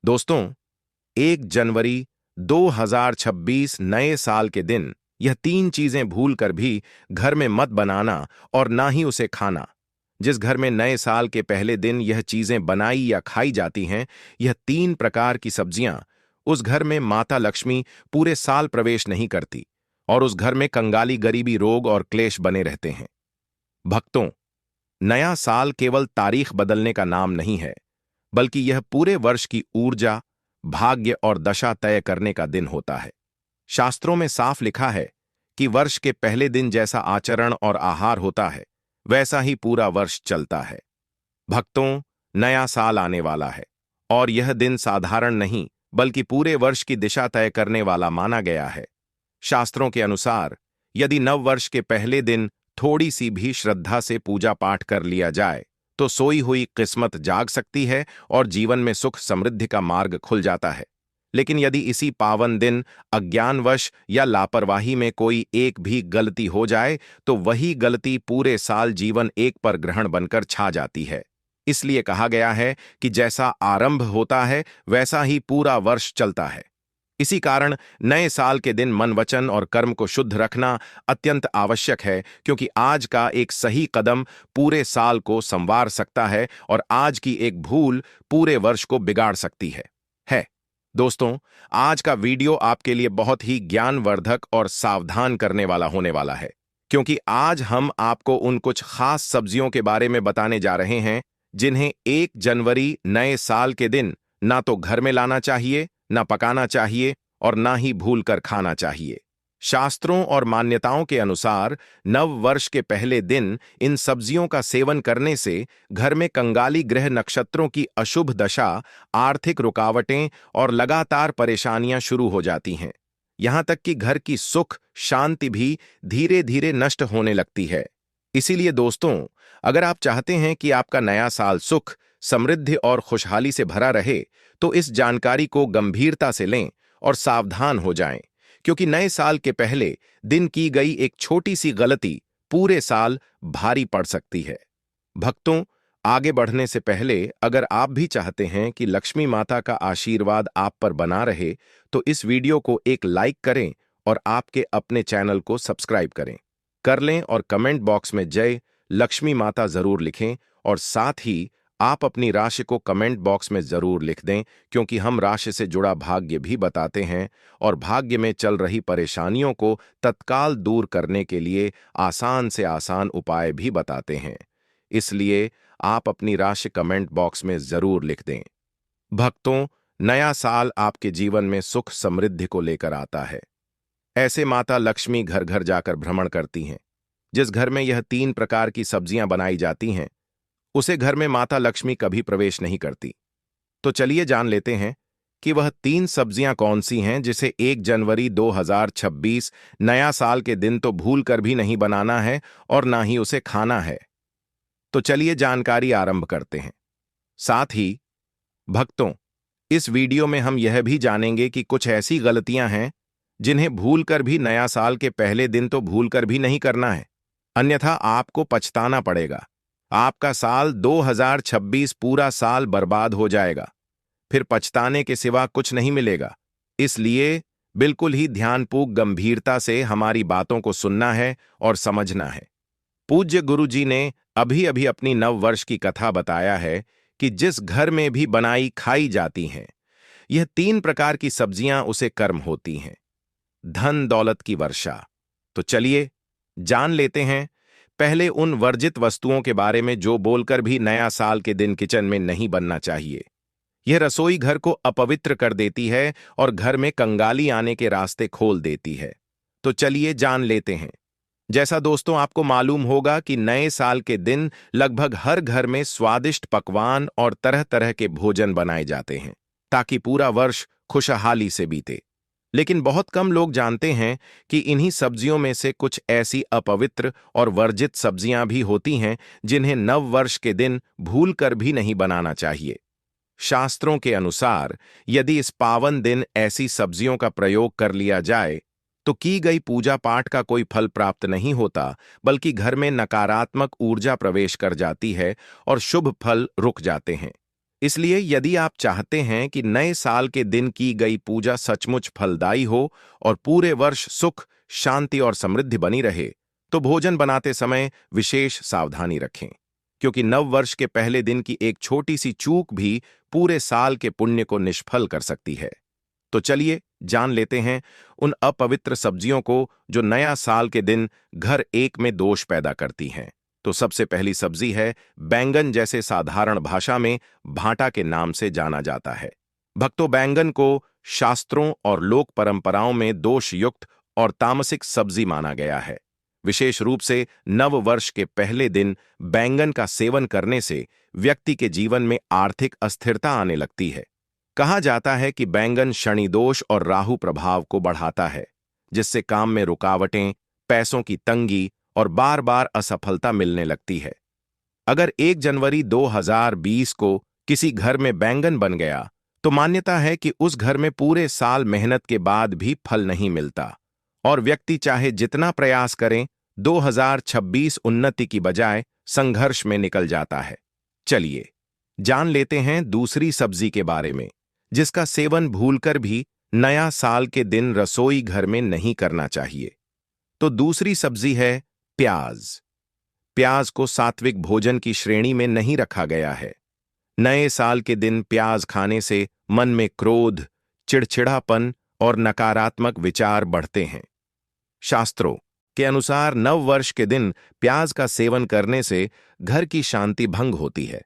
दोस्तों, 1 जनवरी 2026 नए साल के दिन यह 3 चीजें भूल कर भी घर में मत बनाना और ना ही उसे खाना। जिस घर में नए साल के पहले दिन यह चीजें बनाई या खाई जाती हैं, यह 3 प्रकार की सब्जियां, उस घर में माता लक्ष्मी पूरे साल प्रवेश नहीं करती और उस घर में कंगाली, गरीबी, रोग और क्लेश बने रहते हैं। भक्तों, नया साल केवल तारीख बदलने का नाम नहीं है, बल्कि यह पूरे वर्ष की ऊर्जा, भाग्य और दशा तय करने का दिन होता है। शास्त्रों में साफ लिखा है कि वर्ष के पहले दिन जैसा आचरण और आहार होता है, वैसा ही पूरा वर्ष चलता है। भक्तों, नया साल आने वाला है और यह दिन साधारण नहीं, बल्कि पूरे वर्ष की दिशा तय करने वाला माना गया है। शास्त्रों के अनुसार यदि नव वर्ष के पहले दिन थोड़ी सी भी श्रद्धा से पूजा पाठ कर लिया जाए, तो सोई हुई किस्मत जाग सकती है और जीवन में सुख समृद्धि का मार्ग खुल जाता है। लेकिन यदि इसी पावन दिन अज्ञानवश या लापरवाही में कोई एक भी गलती हो जाए, तो वही गलती पूरे साल जीवन एक पर ग्रहण बनकर छा जाती है। इसलिए कहा गया है कि जैसा आरंभ होता है, वैसा ही पूरा वर्ष चलता है। इसी कारण नए साल के दिन मन, वचन और कर्म को शुद्ध रखना अत्यंत आवश्यक है, क्योंकि आज का एक सही कदम पूरे साल को संवार सकता है और आज की एक भूल पूरे वर्ष को बिगाड़ सकती है। दोस्तों, आज का वीडियो आपके लिए बहुत ही ज्ञानवर्धक और सावधान करने वाला होने वाला है, क्योंकि आज हम आपको उन कुछ खास सब्जियों के बारे में बताने जा रहे हैं जिन्हें 1 जनवरी नए साल के दिन ना तो घर में लाना चाहिए, ना पकाना चाहिए और ना ही भूल कर खाना चाहिए। शास्त्रों और मान्यताओं के अनुसार नव वर्ष के पहले दिन इन सब्जियों का सेवन करने से घर में कंगाली ग्रह नक्षत्रों की अशुभ दशा, आर्थिक रुकावटें और लगातार परेशानियां शुरू हो जाती हैं। यहां तक कि घर की सुख शांति भी धीरे धीरे नष्ट होने लगती है। इसीलिए दोस्तों, अगर आप चाहते हैं कि आपका नया साल सुख, समृद्धि और खुशहाली से भरा रहे, तो इस जानकारी को गंभीरता से लें और सावधान हो जाएं, क्योंकि नए साल के पहले दिन की गई एक छोटी सी गलती पूरे साल भारी पड़ सकती है। भक्तों, आगे बढ़ने से पहले अगर आप भी चाहते हैं कि लक्ष्मी माता का आशीर्वाद आप पर बना रहे, तो इस वीडियो को एक लाइक करें और आपके अपने चैनल को सब्सक्राइब कर लें और कमेंट बॉक्स में जय लक्ष्मी माता जरूर लिखें और साथ ही आप अपनी राशि को कमेंट बॉक्स में जरूर लिख दें, क्योंकि हम राशि से जुड़ा भाग्य भी बताते हैं और भाग्य में चल रही परेशानियों को तत्काल दूर करने के लिए आसान से आसान उपाय भी बताते हैं। इसलिए आप अपनी राशि कमेंट बॉक्स में जरूर लिख दें। भक्तों, नया साल आपके जीवन में सुख समृद्धि को लेकर आता है। ऐसे माता लक्ष्मी घर घर जाकर भ्रमण करती हैं। जिस घर में यह 3 प्रकार की सब्जियां बनाई जाती हैं, उसे घर में माता लक्ष्मी कभी प्रवेश नहीं करती। तो चलिए जान लेते हैं कि वह 3 सब्जियां कौन सी हैं जिसे 1 जनवरी 2026 नया साल के दिन तो भूल कर भी नहीं बनाना है और ना ही उसे खाना है। तो चलिए जानकारी आरंभ करते हैं। साथ ही भक्तों, इस वीडियो में हम यह भी जानेंगे कि कुछ ऐसी गलतियां हैं जिन्हें भूल कर भी नया साल के पहले दिन तो भूल कर भी नहीं करना है, अन्यथा आपको पछताना पड़ेगा। आपका साल 2026 पूरा साल बर्बाद हो जाएगा, फिर पछताने के सिवा कुछ नहीं मिलेगा। इसलिए बिल्कुल ही ध्यानपूर्वक गंभीरता से हमारी बातों को सुनना है और समझना है। पूज्य गुरु जी ने अभी अभी अपनी नव वर्ष की कथा बताया है कि जिस घर में भी बनाई खाई जाती हैं, यह 3 प्रकार की सब्जियां उसे कर्म होती हैं, धन दौलत की वर्षा। तो चलिए जान लेते हैं पहले उन वर्जित वस्तुओं के बारे में जो बोलकर भी नया साल के दिन किचन में नहीं बनना चाहिए। यह रसोई घर को अपवित्र कर देती है और घर में कंगाली आने के रास्ते खोल देती है। तो चलिए जान लेते हैं। जैसा दोस्तों आपको मालूम होगा कि नए साल के दिन लगभग हर घर में स्वादिष्ट पकवान और तरह तरह के भोजन बनाए जाते हैं, ताकि पूरा वर्ष खुशहाली से बीते। लेकिन बहुत कम लोग जानते हैं कि इन्हीं सब्जियों में से कुछ ऐसी अपवित्र और वर्जित सब्जियां भी होती हैं जिन्हें नव वर्ष के दिन भूल कर भी नहीं बनाना चाहिए। शास्त्रों के अनुसार यदि इस पावन दिन ऐसी सब्जियों का प्रयोग कर लिया जाए, तो की गई पूजा पाठ का कोई फल प्राप्त नहीं होता, बल्कि घर में नकारात्मक ऊर्जा प्रवेश कर जाती है और शुभ फल रुक जाते हैं। इसलिए यदि आप चाहते हैं कि नए साल के दिन की गई पूजा सचमुच फलदायी हो और पूरे वर्ष सुख, शांति और समृद्धि बनी रहे, तो भोजन बनाते समय विशेष सावधानी रखें, क्योंकि नव वर्ष के पहले दिन की एक छोटी सी चूक भी पूरे साल के पुण्य को निष्फल कर सकती है। तो चलिए जान लेते हैं उन अपवित्र सब्जियों को जो नया साल के दिन घर एक में दोष पैदा करती हैं। तो सबसे पहली सब्जी है बैंगन, जैसे साधारण भाषा में भांटा के नाम से जाना जाता है। भक्तों, बैंगन को शास्त्रों और लोक परंपराओं में दोषयुक्त और तामसिक सब्जी माना गया है। विशेष रूप से नव वर्ष के पहले दिन बैंगन का सेवन करने से व्यक्ति के जीवन में आर्थिक अस्थिरता आने लगती है। कहा जाता है कि बैंगन शनि दोष और राहु प्रभाव को बढ़ाता है, जिससे काम में रुकावटें, पैसों की तंगी और बार बार असफलता मिलने लगती है। अगर 1 जनवरी 2020 को किसी घर में बैंगन बन गया, तो मान्यता है कि उस घर में पूरे साल मेहनत के बाद भी फल नहीं मिलता और व्यक्ति चाहे जितना प्रयास करें, 2026 उन्नति की बजाय संघर्ष में निकल जाता है। चलिए जान लेते हैं दूसरी सब्जी के बारे में, जिसका सेवन भूलकर भी नया साल के दिन रसोई घर में नहीं करना चाहिए। तो दूसरी सब्जी है प्याज। प्याज को सात्विक भोजन की श्रेणी में नहीं रखा गया है। नए साल के दिन प्याज खाने से मन में क्रोध, चिड़चिड़ापन और नकारात्मक विचार बढ़ते हैं। शास्त्रों के अनुसार नव वर्ष के दिन प्याज का सेवन करने से घर की शांति भंग होती है,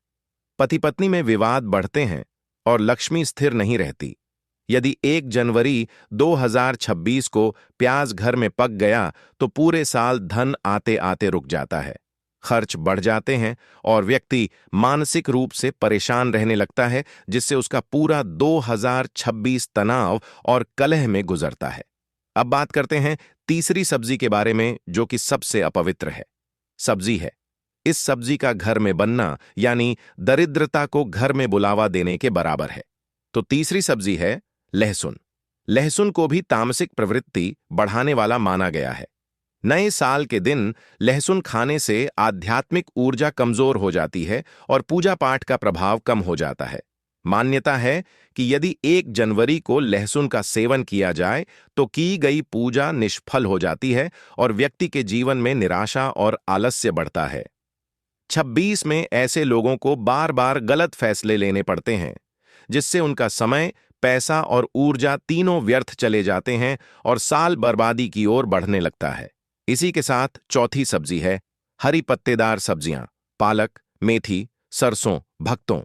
पति पत्नी में विवाद बढ़ते हैं और लक्ष्मी स्थिर नहीं रहती। यदि 1 जनवरी 2026 को प्याज घर में पक गया, तो पूरे साल धन आते आते रुक जाता है, खर्च बढ़ जाते हैं और व्यक्ति मानसिक रूप से परेशान रहने लगता है, जिससे उसका पूरा 2026 तनाव और कलह में गुजरता है। अब बात करते हैं तीसरी सब्जी के बारे में, जो कि सबसे अपवित्र है। सब्जी है, इस सब्जी का घर में बनना यानी दरिद्रता को घर में बुलावा देने के बराबर है। तो तीसरी सब्जी है लहसुन। लहसुन को भी तामसिक प्रवृत्ति बढ़ाने वाला माना गया है। नए साल के दिन लहसुन खाने से आध्यात्मिक ऊर्जा कमजोर हो जाती है और पूजा पाठ का प्रभाव कम हो जाता है। मान्यता है कि यदि 1 जनवरी को लहसुन का सेवन किया जाए, तो की गई पूजा निष्फल हो जाती है और व्यक्ति के जीवन में निराशा और आलस्य बढ़ता है। 26 में ऐसे लोगों को बार बार गलत फैसले लेने पड़ते हैं, जिससे उनका समय, पैसा और ऊर्जा तीनों व्यर्थ चले जाते हैं और साल बर्बादी की ओर बढ़ने लगता है। इसी के साथ चौथी सब्जी है हरी पत्तेदार सब्जियां, पालक, मेथी, सरसों। भक्तों,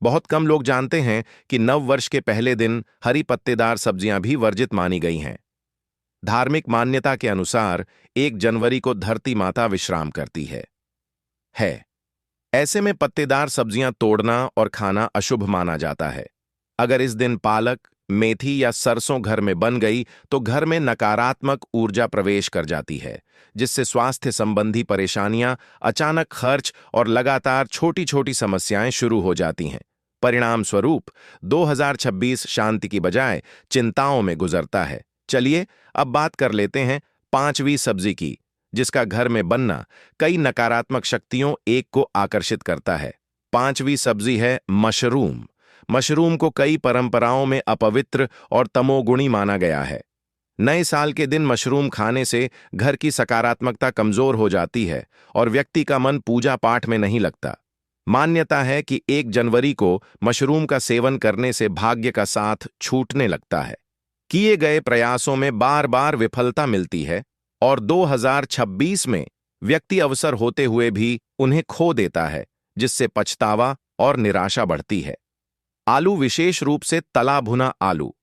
बहुत कम लोग जानते हैं कि नव वर्ष के पहले दिन हरी पत्तेदार सब्जियां भी वर्जित मानी गई हैं। धार्मिक मान्यता के अनुसार 1 जनवरी को धरती माता विश्राम करती है। ऐसे में पत्तेदार सब्जियां तोड़ना और खाना अशुभ माना जाता है। अगर इस दिन पालक, मेथी या सरसों घर में बन गई, तो घर में नकारात्मक ऊर्जा प्रवेश कर जाती है, जिससे स्वास्थ्य संबंधी परेशानियां, अचानक खर्च और लगातार छोटी छोटी समस्याएं शुरू हो जाती हैं। परिणाम स्वरूप 2026 शांति की बजाय चिंताओं में गुजरता है। चलिए अब बात कर लेते हैं पांचवी सब्जी की, जिसका घर में बनना कई नकारात्मक शक्तियों एक को आकर्षित करता है। पांचवी सब्जी है मशरूम। मशरूम को कई परंपराओं में अपवित्र और तमोगुणी माना गया है। नए साल के दिन मशरूम खाने से घर की सकारात्मकता कमजोर हो जाती है और व्यक्ति का मन पूजा पाठ में नहीं लगता। मान्यता है कि 1 जनवरी को मशरूम का सेवन करने से भाग्य का साथ छूटने लगता है। किए गए प्रयासों में बार बार विफलता मिलती है और 2026 में व्यक्ति अवसर होते हुए भी उन्हें खो देता है, जिससे पछतावा और निराशा बढ़ती है। आलू, विशेष रूप से तला भुना आलू।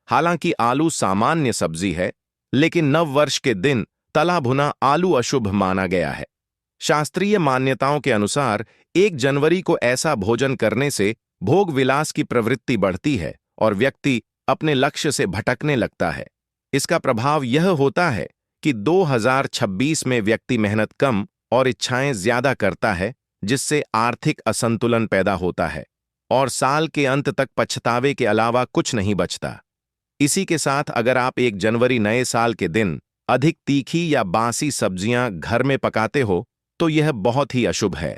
हालांकि आलू सामान्य सब्जी है, लेकिन नव वर्ष के दिन तला भुना आलू अशुभ माना गया है। शास्त्रीय मान्यताओं के अनुसार 1 जनवरी को ऐसा भोजन करने से भोग विलास की प्रवृत्ति बढ़ती है और व्यक्ति अपने लक्ष्य से भटकने लगता है। इसका प्रभाव यह होता है कि 2026 में व्यक्ति मेहनत कम और इच्छाएं ज्यादा करता है, जिससे आर्थिक असंतुलन पैदा होता है और साल के अंत तक पछतावे के अलावा कुछ नहीं बचता। इसी के साथ अगर आप 1 जनवरी नए साल के दिन अधिक तीखी या बासी सब्जियां घर में पकाते हो, तो यह बहुत ही अशुभ है।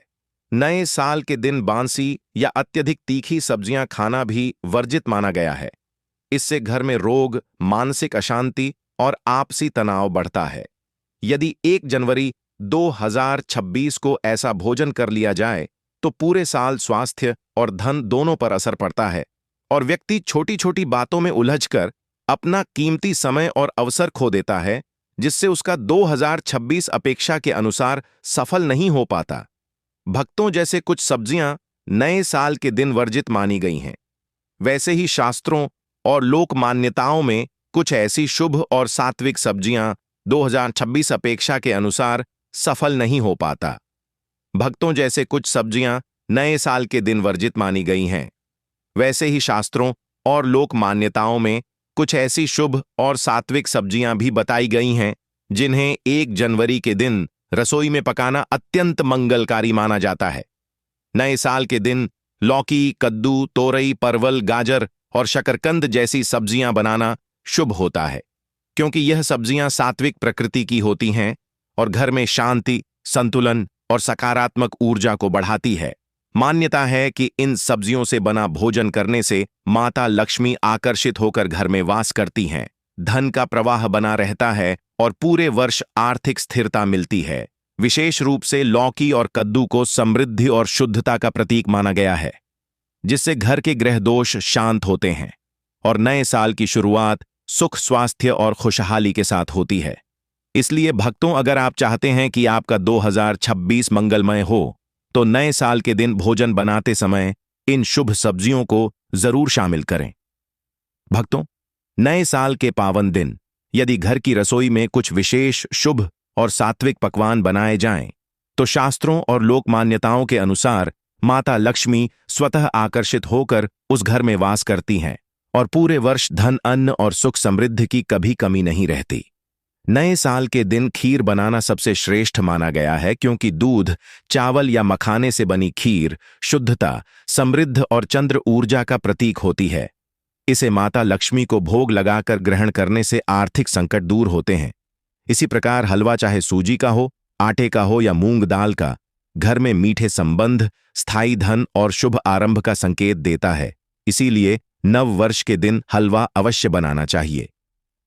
नए साल के दिन बांसी या अत्यधिक तीखी सब्जियां खाना भी वर्जित माना गया है। इससे घर में रोग, मानसिक अशांति और आपसी तनाव बढ़ता है। यदि 1 जनवरी 2026 को ऐसा भोजन कर लिया जाए तो पूरे साल स्वास्थ्य और धन दोनों पर असर पड़ता है और व्यक्ति छोटी छोटी बातों में उलझकर अपना कीमती समय और अवसर खो देता है, जिससे उसका 2026 अपेक्षा के अनुसार सफल नहीं हो पाता। भक्तों, जैसे कुछ सब्जियां नए साल के दिन वर्जित मानी गई हैं, वैसे ही शास्त्रों और लोक मान्यताओं में कुछ ऐसी शुभ और सात्विक सब्जियां 2026 अपेक्षा के अनुसार सफल नहीं हो पाता। भक्तों, जैसे कुछ सब्जियां नए साल के दिन वर्जित मानी गई हैं, वैसे ही शास्त्रों और लोक मान्यताओं में कुछ ऐसी शुभ और सात्विक सब्जियां भी बताई गई हैं जिन्हें 1 जनवरी के दिन रसोई में पकाना अत्यंत मंगलकारी माना जाता है। नए साल के दिन लौकी, कद्दू, तोरई, परवल, गाजर और शकरकंद जैसी सब्जियां बनाना शुभ होता है, क्योंकि यह सब्जियां सात्विक प्रकृति की होती हैं और घर में शांति, संतुलन और सकारात्मक ऊर्जा को बढ़ाती है। मान्यता है कि इन सब्जियों से बना भोजन करने से माता लक्ष्मी आकर्षित होकर घर में वास करती हैं, धन का प्रवाह बना रहता है और पूरे वर्ष आर्थिक स्थिरता मिलती है। विशेष रूप से लौकी और कद्दू को समृद्धि और शुद्धता का प्रतीक माना गया है, जिससे घर के ग्रह दोष शांत होते हैं और नए साल की शुरुआत सुख, स्वास्थ्य और खुशहाली के साथ होती है। इसलिए भक्तों, अगर आप चाहते हैं कि आपका 2026 मंगलमय हो, तो नए साल के दिन भोजन बनाते समय इन शुभ सब्जियों को जरूर शामिल करें। भक्तों, नए साल के पावन दिन यदि घर की रसोई में कुछ विशेष शुभ और सात्विक पकवान बनाए जाएं, तो शास्त्रों और लोक मान्यताओं के अनुसार माता लक्ष्मी स्वतः आकर्षित होकर उस घर में वास करती हैं और पूरे वर्ष धन, अन्न और सुख समृद्धि की कभी कमी नहीं रहती। नए साल के दिन खीर बनाना सबसे श्रेष्ठ माना गया है, क्योंकि दूध, चावल या मखाने से बनी खीर शुद्धता, समृद्ध और चंद्र ऊर्जा का प्रतीक होती है। इसे माता लक्ष्मी को भोग लगाकर ग्रहण करने से आर्थिक संकट दूर होते हैं। इसी प्रकार हलवा चाहे सूजी का हो, आटे का हो या मूंग दाल का, घर में मीठे संबंध, स्थायी धन और शुभ आरंभ का संकेत देता है। इसीलिए नव वर्ष के दिन हलवा अवश्य बनाना चाहिए।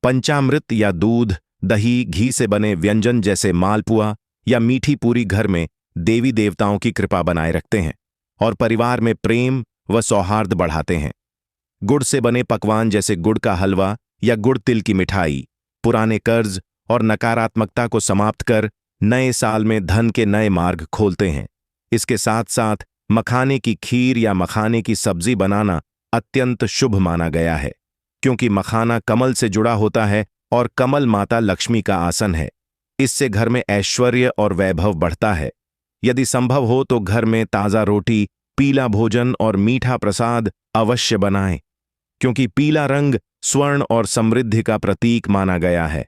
पंचामृत या दूध, दही, घी से बने व्यंजन जैसे मालपुआ या मीठी पूरी घर में देवी देवताओं की कृपा बनाए रखते हैं और परिवार में प्रेम व सौहार्द बढ़ाते हैं। गुड़ से बने पकवान जैसे गुड़ का हलवा या गुड़ तिल की मिठाई पुराने कर्ज और नकारात्मकता को समाप्त कर नए साल में धन के नए मार्ग खोलते हैं। इसके साथ साथ मखाने की खीर या मखाने की सब्जी बनाना अत्यंत शुभ माना गया है, क्योंकि मखाना कमल से जुड़ा होता है और कमल माता लक्ष्मी का आसन है। इससे घर में ऐश्वर्य और वैभव बढ़ता है। यदि संभव हो तो घर में ताज़ा रोटी, पीला भोजन और मीठा प्रसाद अवश्य बनाएं, क्योंकि पीला रंग स्वर्ण और समृद्धि का प्रतीक माना गया है।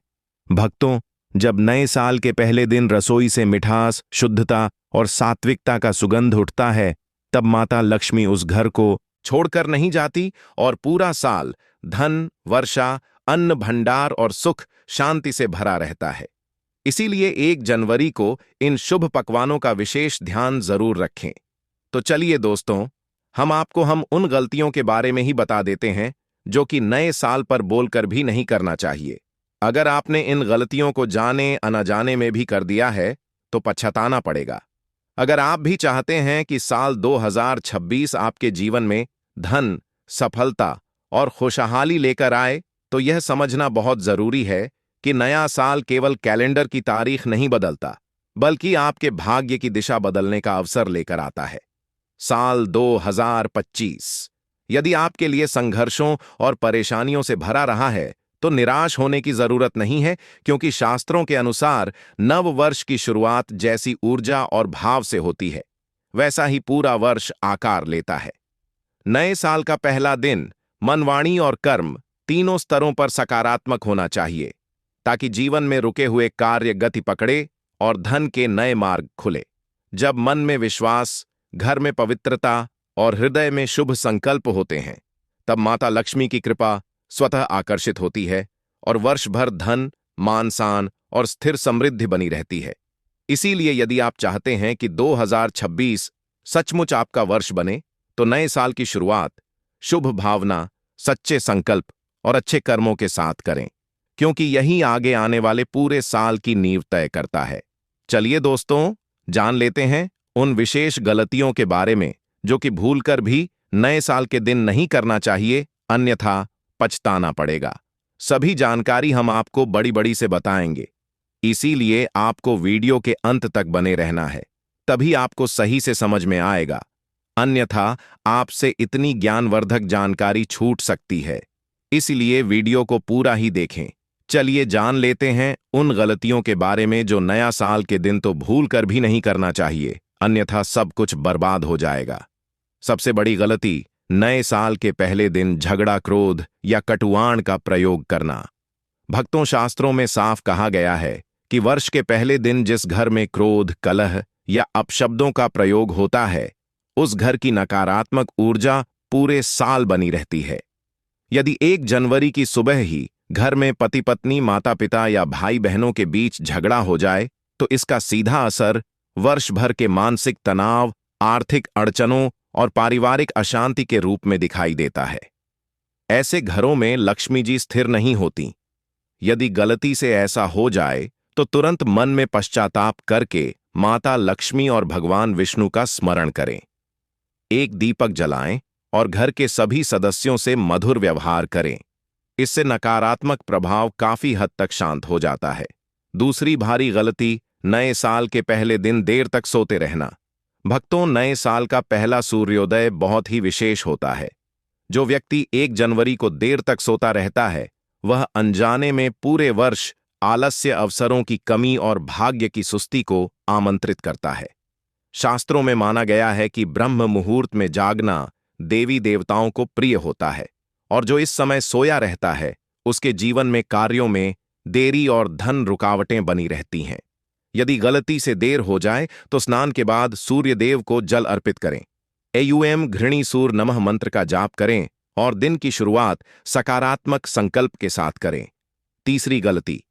भक्तों, जब नए साल के पहले दिन रसोई से मिठास, शुद्धता और सात्विकता का सुगंध उठता है, तब माता लक्ष्मी उस घर को छोड़कर नहीं जाती और पूरा साल धन, वर्षा, अन्न भंडार और सुख शांति से भरा रहता है। इसीलिए 1 जनवरी को इन शुभ पकवानों का विशेष ध्यान जरूर रखें। तो चलिए दोस्तों, हम उन गलतियों के बारे में ही बता देते हैं जो कि नए साल पर बोलकर भी नहीं करना चाहिए। अगर आपने इन गलतियों को जाने अनजाने में भी कर दिया है तो पछताना पड़ेगा। अगर आप भी चाहते हैं कि साल 2026 आपके जीवन में धन, सफलता और खुशहाली लेकर आए, तो यह समझना बहुत जरूरी है कि नया साल केवल कैलेंडर की तारीख नहीं बदलता, बल्कि आपके भाग्य की दिशा बदलने का अवसर लेकर आता है। साल 2025 यदि आपके लिए संघर्षों और परेशानियों से भरा रहा है, तो निराश होने की जरूरत नहीं है, क्योंकि शास्त्रों के अनुसार नव वर्ष की शुरुआत जैसी ऊर्जा और भाव से होती है, वैसा ही पूरा वर्ष आकार लेता है। नए साल का पहला दिन मन, वाणी और कर्म तीनों स्तरों पर सकारात्मक होना चाहिए, ताकि जीवन में रुके हुए कार्य गति पकड़े और धन के नए मार्ग खुले। जब मन में विश्वास, घर में पवित्रता और हृदय में शुभ संकल्प होते हैं, तब माता लक्ष्मी की कृपा स्वतः आकर्षित होती है और वर्ष भर धन, मान शान और स्थिर समृद्धि बनी रहती है। इसीलिए यदि आप चाहते हैं कि 2026 सचमुच आपका वर्ष बने तो नए साल की शुरुआत शुभ भावना, सच्चे संकल्प और अच्छे कर्मों के साथ करें, क्योंकि यही आगे आने वाले पूरे साल की नींव तय करता है। चलिए दोस्तों, जान लेते हैं उन विशेष गलतियों के बारे में जो कि भूलकर भी नए साल के दिन नहीं करना चाहिए, अन्यथा पछताना पड़ेगा। सभी जानकारी हम आपको बड़ी बड़ी से बताएंगे, इसीलिए आपको वीडियो के अंत तक बने रहना है, तभी आपको सही से समझ में आएगा, अन्यथा आपसे इतनी ज्ञानवर्धक जानकारी छूट सकती है। इसलिए वीडियो को पूरा ही देखें। चलिए जान लेते हैं उन गलतियों के बारे में जो नया साल के दिन तो भूल कर भी नहीं करना चाहिए, अन्यथा सब कुछ बर्बाद हो जाएगा। सबसे बड़ी गलती, नए साल के पहले दिन झगड़ा, क्रोध या कटुआण का प्रयोग करना। भक्तों, शास्त्रों में साफ कहा गया है कि वर्ष के पहले दिन जिस घर में क्रोध, कलह या अपशब्दों का प्रयोग होता है, उस घर की नकारात्मक ऊर्जा पूरे साल बनी रहती है। यदि 1 जनवरी की सुबह ही घर में पति पत्नी, माता पिता या भाई बहनों के बीच झगड़ा हो जाए, तो इसका सीधा असर वर्ष भर के मानसिक तनाव, आर्थिक अड़चनों और पारिवारिक अशांति के रूप में दिखाई देता है। ऐसे घरों में लक्ष्मी जी स्थिर नहीं होती। यदि गलती से ऐसा हो जाए तो तुरंत मन में पश्चाताप करके माता लक्ष्मी और भगवान विष्णु का स्मरण करें। एक दीपक जलाएं और घर के सभी सदस्यों से मधुर व्यवहार करें। इससे नकारात्मक प्रभाव काफी हद तक शांत हो जाता है। दूसरी भारी गलती, नए साल के पहले दिन देर तक सोते रहना। भक्तों, नए साल का पहला सूर्योदय बहुत ही विशेष होता है। जो व्यक्ति 1 जनवरी को देर तक सोता रहता है, वह अनजाने में पूरे वर्ष आलस्य, अवसरों की कमी और भाग्य की सुस्ती को आमंत्रित करता है। शास्त्रों में माना गया है कि ब्रह्म मुहूर्त में जागना देवी देवताओं को प्रिय होता है, और जो इस समय सोया रहता है उसके जीवन में कार्यों में देरी और धन रुकावटें बनी रहती हैं। यदि गलती से देर हो जाए तो स्नान के बाद सूर्य देव को जल अर्पित करें। एयूएम घृणी सूर नमः मंत्र का जाप करें और दिन की शुरुआत सकारात्मक संकल्प के साथ करें। तीसरी गलती,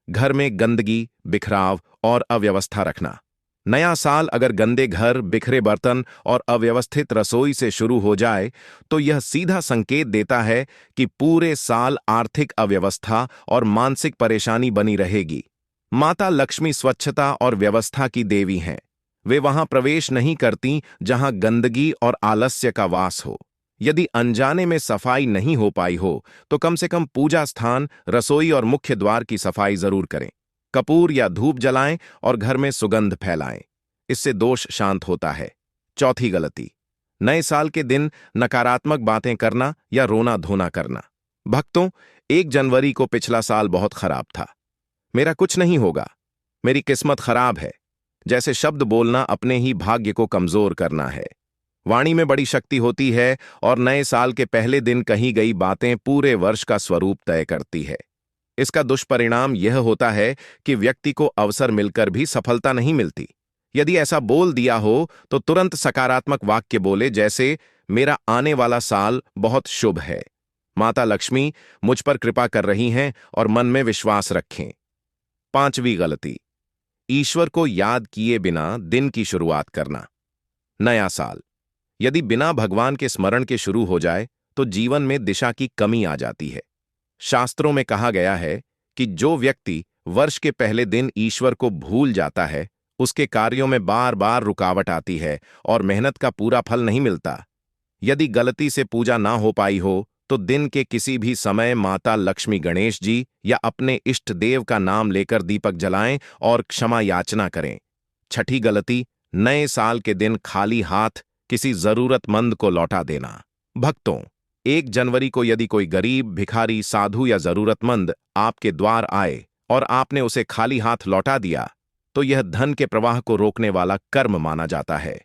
घर में गंदगी, बिखराव और अव्यवस्था रखना। नया साल अगर गंदे घर, बिखरे बर्तन और अव्यवस्थित रसोई से शुरू हो जाए तो यह सीधा संकेत देता है कि पूरे साल आर्थिक अव्यवस्था और मानसिक परेशानी बनी रहेगी। माता लक्ष्मी स्वच्छता और व्यवस्था की देवी हैं। वे वहां प्रवेश नहीं करती जहां गंदगी और आलस्य का वास हो। यदि अनजाने में सफाई नहीं हो पाई हो तो कम से कम पूजा स्थान, रसोई और मुख्य द्वार की सफाई जरूर करें। कपूर या धूप जलाएं और घर में सुगंध फैलाएं। इससे दोष शांत होता है। चौथी गलती, नए साल के दिन नकारात्मक बातें करना या रोना धोना करना। भक्तों, 1 जनवरी को पिछला साल बहुत खराब था, मेरा कुछ नहीं होगा, मेरी किस्मत खराब है जैसे शब्द बोलना अपने ही भाग्य को कमजोर करना है। वाणी में बड़ी शक्ति होती है और नए साल के पहले दिन कही गई बातें पूरे वर्ष का स्वरूप तय करती है। इसका दुष्परिणाम यह होता है कि व्यक्ति को अवसर मिलकर भी सफलता नहीं मिलती। यदि ऐसा बोल दिया हो तो तुरंत सकारात्मक वाक्य बोले, जैसे मेरा आने वाला साल बहुत शुभ है, माता लक्ष्मी मुझ पर कृपा कर रही हैं, और मन में विश्वास रखें। पांचवी गलती, ईश्वर को याद किए बिना दिन की शुरुआत करना। नया साल यदि बिना भगवान के स्मरण के शुरू हो जाए तो जीवन में दिशा की कमी आ जाती है। शास्त्रों में कहा गया है कि जो व्यक्ति वर्ष के पहले दिन ईश्वर को भूल जाता है, उसके कार्यों में बार बार रुकावट आती है और मेहनत का पूरा फल नहीं मिलता। यदि गलती से पूजा ना हो पाई हो तो दिन के किसी भी समय माता लक्ष्मी, गणेश जी या अपने इष्ट देव का नाम लेकर दीपक जलाएं और क्षमा याचना करें। छठी गलती, नए साल के दिन खाली हाथ किसी जरूरतमंद को लौटा देना। भक्तों, 1 जनवरी को यदि कोई गरीब, भिखारी, साधु या जरूरतमंद आपके द्वार आए और आपने उसे खाली हाथ लौटा दिया तो यह धन के प्रवाह को रोकने वाला कर्म माना जाता है।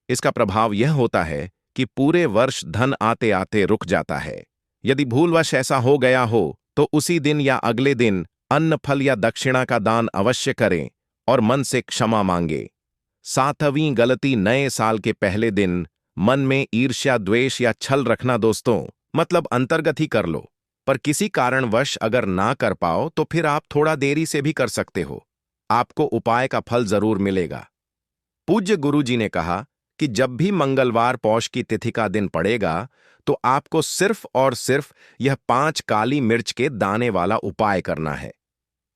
इसका प्रभाव यह होता है कि पूरे वर्ष धन आते आते रुक जाता है। यदि भूलवश ऐसा हो गया हो तो उसी दिन या अगले दिन अन्न, फल या दक्षिणा का दान अवश्य करें और मन से क्षमा मांगे। सातवीं गलती, नए साल के पहले दिन मन में ईर्ष्या, द्वेष या छल रखना। दोस्तों, मतलब अंतर्गत ही कर लो, पर किसी कारणवश अगर ना कर पाओ तो फिर आप थोड़ा देरी से भी कर सकते हो। आपको उपाय का फल जरूर मिलेगा। पूज्य गुरु जी ने कहा कि जब भी मंगलवार पौष की तिथि का दिन पड़ेगा तो आपको सिर्फ और सिर्फ यह 5 काली मिर्च के दाने वाला उपाय करना है।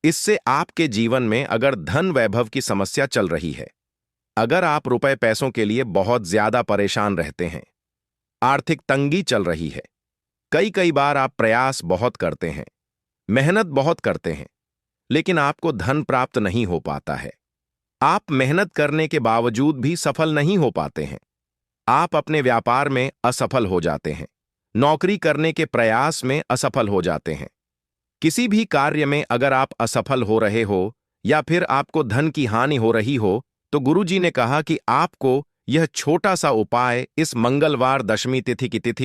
इससे आपके जीवन में अगर धन वैभव की समस्या चल रही है, अगर आप रुपए पैसों के लिए बहुत ज्यादा परेशान रहते हैं, आर्थिक तंगी चल रही है, कई कई बार आप प्रयास बहुत करते हैं, मेहनत बहुत करते हैं, लेकिन आपको धन प्राप्त नहीं हो पाता है, आप मेहनत करने के बावजूद भी सफल नहीं हो पाते हैं, आप अपने व्यापार में असफल हो जाते हैं, नौकरी करने के प्रयास में असफल हो जाते हैं, किसी भी कार्य में अगर आप असफल हो रहे हो या फिर आपको धन की हानि हो रही हो, तो गुरुजी ने कहा कि आपको यह छोटा सा उपाय इस मंगलवार दशमी तिथि की तिथि